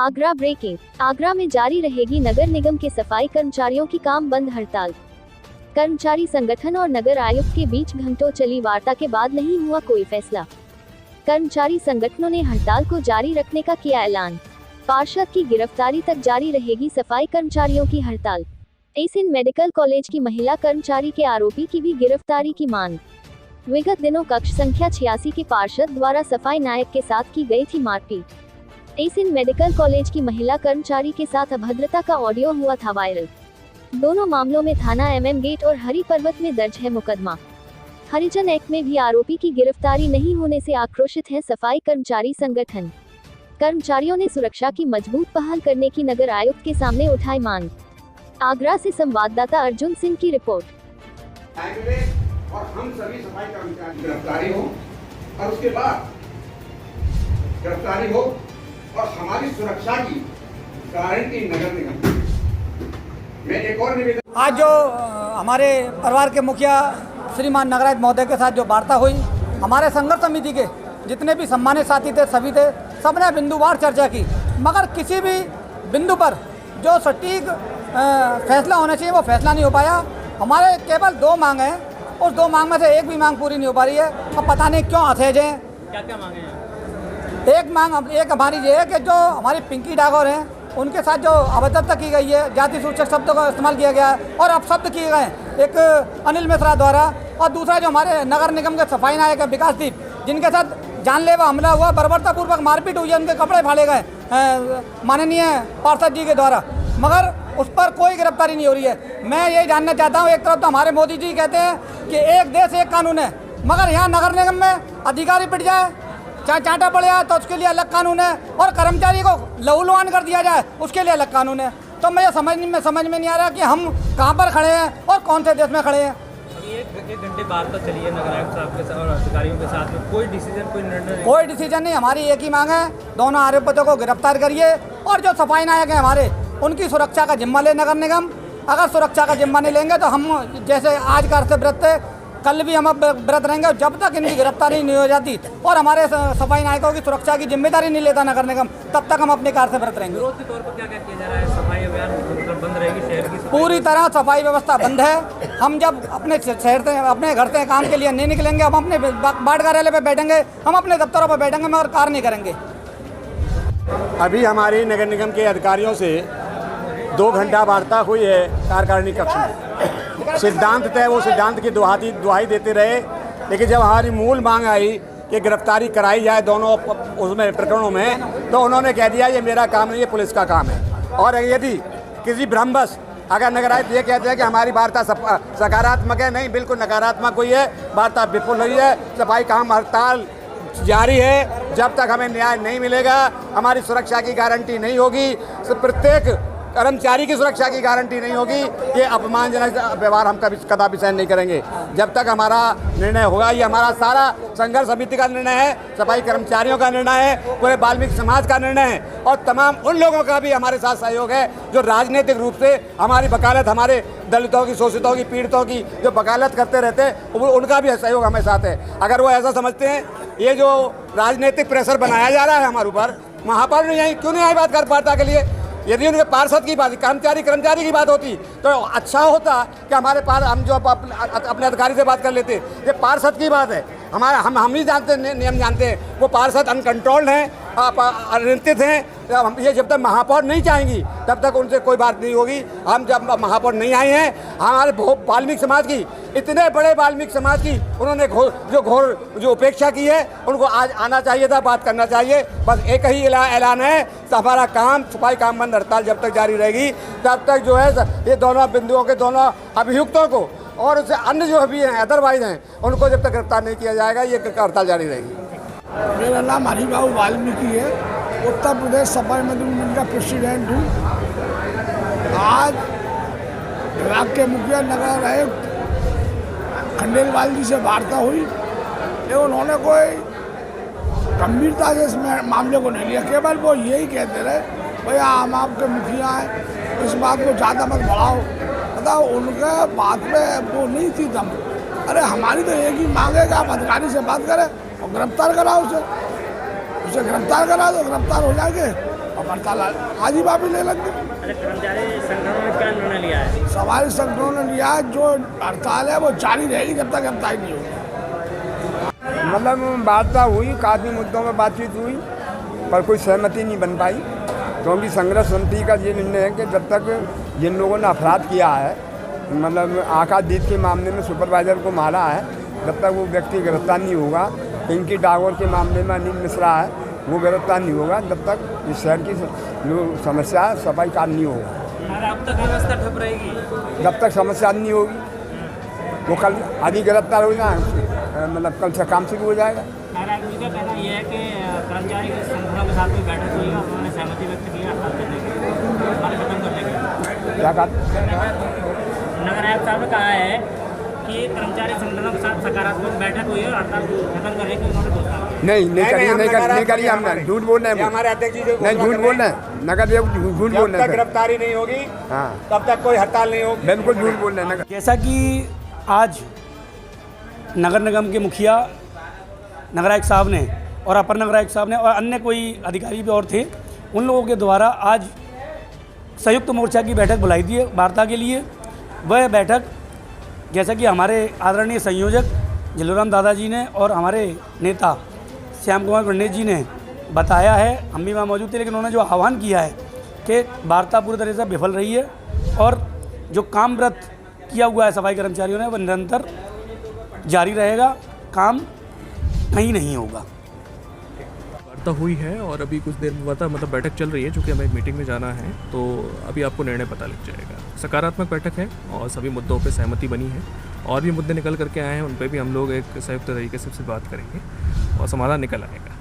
Agra breaking. Agra में जारी रहेगी नगर निगम के सफाई कर्मचारियों की काम बंद हड़ताल। कर्मचारी संगठन और नगर आयुक्त के बीच घंटों चली वार्ता के बाद नहीं हुआ कोई फैसला। कर्मचारी संगठनों ने हड़ताल को जारी रखने का किया ऐलान। पार्षद की गिरफ्तारी तक जारी रहेगी सफाई कर्मचारियों की हड़ताल। एसिन मेडिकल कॉलेज की महिला कर्मचारी के आरोपी की भी गिरफ्तारी की मांग। विगत दिनों कक्ष संख्या 86 के पार्षद द्वारा सफाई नायक के साथ की गई थी मारपीट। एसिन मेडिकल कॉलेज की महिला कर्मचारी के साथ अभद्रता का ऑडियो हुआ था वायरल। दोनों मामलों में थाना MM गेट और हरि पर्वत में दर्ज है मुकदमा। हरिजन एक्ट में भी आरोपी की गिरफ्तारी नहीं होने से आक्रोशित है सफाई कर्मचारी संगठन। कर्मचारियों ने सुरक्षा की मजबूत पहल करने की नगर आयुक्त के सामने उठाई मांग। आगरा से संवाददाता अर्जुन सिंह की रिपोर्ट। और हम सभी सफाई कर्मचारी गिरफ्तारी हो और उसके बाद गिरफ्तारी हो और हमारी सुरक्षा की गारंटी नगर निगम। मैं एक और निवेदन, आज जो हमारे परिवार के मुखिया श्रीमान नगरायुक्त महोदय के साथ जो वार्ता हुई, हमारे संघर्ष समिति के जितने भी सम्मानित साथी थे सभी थे, सबने बिंदुवार चर्चा की, मगर किसी भी बिंदु पर जो सटीक फैसला होना चाहिए वो फैसला नहीं हो पाया। हमारे केवल 2 मांग हैं, उस 2 मांग में से एक भी मांग पूरी नहीं हो पा रही है। अब पता नहीं क्यों असहज हैं। क्या मांगे हैं? एक हमारी ये है कि जो हमारी पिंकी डागोर हैं उनके साथ जो अभद्रता की गई है, जाति सूचक शब्दों का इस्तेमाल किया गया है और अपशब्द किए गए हैं एक अनिल मिश्रा द्वारा, और दूसरा जो हमारे नगर निगम के सफाई नायक है विकासदीप, जिनके साथ जानलेवा हमला हुआ, बर्बरतापूर्वक मारपीट हुई है, उनके कपड़े फाड़े गए माननीय पार्षद जी के द्वारा, मगर उस पर कोई गिरफ्तारी नहीं हो रही है। मैं यही जानना चाहता हूँ, एक तरफ तो हमारे मोदी जी कहते हैं कि एक देश एक कानून है, मगर यहाँ नगर निगम में अधिकारी पिट जाए, चाहे चांटा पड़ जाए तो उसके लिए अलग कानून है, और कर्मचारी को लहूलुहान कर दिया जाए उसके लिए अलग कानून है। तो मुझे समझ में नहीं आ रहा कि हम कहाँ पर खड़े हैं और कौन से देश में खड़े हैं। अभी एक घंटे बाद तक चली है नगर आयुक्त साहब के साथ और अधिकारियों के साथ में कोई डिसीजन नहीं। हमारी एक ही मांग है, दोनों आरोपितों को गिरफ्तार करिए और जो सफाई नायक हैं हमारे, उनकी सुरक्षा का जिम्मा ले नगर निगम। अगर सुरक्षा का जिम्मा नहीं लेंगे तो हम जैसे आज का से व्रत है, कल भी हम व्रत रहेंगे, जब तक इनकी गिरफ्तारी नहीं हो जाती और हमारे सफाई नायकों की सुरक्षा की जिम्मेदारी नहीं लेता नगर निगम, तब तक हम अपने कार से व्रत रहेंगे। विरोध के तौर पर क्या किया जा रहा है? सफाई अभियान मतलब बंद रहेगी, शहर की पूरी तरह सफाई व्यवस्था बंद है। हम जब अपने शहर से अपने घर से काम के लिए नहीं निकलेंगे, हम अपने वार्ड कार्यालय पर बैठेंगे, हम अपने दफ्तरों पर बैठेंगे, मगर कार्य नहीं करेंगे। अभी हमारी नगर निगम के अधिकारियों से 2 घंटा वार्ता हुई है कार्यकारिणी कक्ष में। सिद्धांत तय वो सिद्धांत की दुहाई देते रहे, लेकिन जब हमारी मूल मांग आई कि गिरफ्तारी कराई जाए दोनों उसमें प्रकरणों में, तो उन्होंने कह दिया ये मेरा काम नहीं, ये पुलिस का काम है। और यदि किसी भ्रमवश अगर नगर आयुक्त ये कहते हैं कि हमारी वार्ता सकारात्मक है, नहीं, बिल्कुल नकारात्मक हुई है, वार्ता विफल हुई है। सफाई काम हड़ताल जारी है, जब तक हमें न्याय नहीं मिलेगा, हमारी सुरक्षा की गारंटी नहीं होगी, प्रत्येक कर्मचारी की सुरक्षा की गारंटी नहीं होगी, ये अपमानजनक व्यवहार हम कदापि सहन नहीं करेंगे। जब तक हमारा निर्णय होगा, ये हमारा सारा संघर्ष समिति का निर्णय है, सफाई कर्मचारियों का निर्णय है, पूरे वाल्मीकि समाज का निर्णय है, और तमाम उन लोगों का भी हमारे साथ सहयोग है जो राजनीतिक रूप से हमारी वकालत, हमारे दलितों की, शोषितों की, पीड़ितों की जो वकालत करते रहते हैं, उनका भी सहयोग हमारे साथ है। अगर वो ऐसा समझते हैं ये जो राजनीतिक प्रेशर बनाया जा रहा है हमारे ऊपर, महापौर नहीं क्यों नहीं आई बात कर पाता के लिए? यदि उनके पार्षद की बात, कर्मचारी की बात होती तो अच्छा होता कि हमारे पास हम जो अपने अधिकारी से बात कर लेते। ये पार्षद की बात है, हमारा हम ही जानते हैं, नियम जानते हैं, वो पार्षद अनकंट्रोल्ड हैं, अनियंत्रित हैं। ये जब तक महापौर नहीं चाहेंगी तब तक उनसे कोई बात नहीं होगी। हम जब महापौर नहीं आए हैं, हमारे वाल्मीकि समाज की, इतने बड़े वाल्मीकि समाज की उन्होंने घोर उपेक्षा की है, उनको आज आना चाहिए था, बात करना चाहिए। बस एक ही ऐलान है, हमारा काम सफाई काम बंद हड़ताल जब तक जारी रहेगी, तब तक जो है ये दोनों बिंदुओं के दोनों अभियुक्तों को और उससे अन्य जो भी हैं अदरवाइज हैं, उनको जब तक गिरफ्तार नहीं किया जाएगा, ये हड़ताल जारी रहेगी। मेरा नाम हरिबाबू वाल्मीकि है, उत्तर प्रदेश सफाई मंत्री का प्रेसिडेंट हूँ। आज विभाग के मुखिया नगर आयुक्त खंडेलवाल जी से वार्ता हुई, लेकिन उन्होंने कोई गंभीरता से इस मामले को नहीं लिया। केवल वो यही कहते रहे, भैया हम आपके मुखिया हैं, इस बात को ज़्यादा मत बढ़ाओ। बताओ, उनका बात में वो नहीं थी दम। अरे हमारी तो एक ही मांग है कि आप अधिकारी से बात करें और गिरफ्तार कराओ उसे गिरफ्तार करा दो, गिरफ्तार हो जाएंगे और अब हड़ताल आज ही वापस ले लेंगे। कर्मचारी संगठनों ने क्या निर्णय लिया है? सवारी संगठनों ने लिया है जो हड़ताल है वो जारी रहेगी जब तक गिरफ्तारी नहीं होगी। मतलब वार्ता हुई, काफ़ी मुद्दों में बातचीत हुई, पर कोई सहमति नहीं बन पाई, क्योंकि संघर्ष समिति का ये निर्णय है कि जब तक जिन लोगों ने अपराध किया है, मतलब आकाशदीप के मामले में सुपरवाइजर को मारा है, जब तक वो व्यक्ति गिरफ्तार नहीं होगा, पिंकी डागोर के मामले में अनिल मिश्रा है वो गिरफ्तार नहीं होगा, जब तक इस शहर की जो समस्या है सफाई कार्य नहीं होगा। अब तक व्यवस्था ठप रहेगी जब तक समस्या नहीं होगी। वो कल आदि गिरफ्तार हो जाए, मतलब कल से काम शुरू हो जाएगा। का कहना यह है कि कर्मचारी संगठनों के साथ में बैठक हुई है और उन्होंने सहमति व्यक्त की है हड़ताल करने की, खत्म करने की। क्या कहा? नगर आयुक्त साहब ने कहा है कि कर्मचारी संगठनों के साथ सकारात्मक बैठक हुई है और हड़ताल खत्म करने की उन्होंने घोषणा की। नहीं करिए, हम झूठ बोल रहे हैं। हमारे अध्यक्ष जी नहीं, झूठ बोल रहे हैं, नगर झूठ बोल रहे हैं। गिरफ्तारी नहीं होगी हाँ, तब तक कोई हड़ताल नहीं होगी। बिल्कुल झूठ बोल रहे हैं। जैसा कि आज नगर निगम के मुखिया नगर आयुक्त साहब ने और अपर नगर आयुक्त साहब ने और अन्य कोई अधिकारी भी और थे, उन लोगों के द्वारा आज संयुक्त मोर्चा की बैठक बुलाई थी वार्ता के लिए। वह बैठक जैसा कि हमारे आदरणीय संयोजक जलोराम दादाजी ने और हमारे नेता श्याम कुमार पंडित जी ने बताया है, हम भी वहाँ मौजूद थे, लेकिन उन्होंने जो आह्वान किया है कि वार्ता पूरी तरह से विफल रही है और जो कामरत किया हुआ है सफाई कर्मचारियों ने वह निरंतर जारी रहेगा, काम कहीं नहीं होगा। वार्ता हुई है और अभी कुछ देर में वार्ता मतलब बैठक चल रही है, चूँकि हमें मीटिंग में जाना है, तो अभी आपको निर्णय पता लग जाएगा। सकारात्मक बैठक है और सभी मुद्दों पे सहमति बनी है, और भी मुद्दे निकल करके आए हैं, उन पे भी हम लोग एक संयुक्त तरीके से बात करेंगे और समाधान निकल आएगा।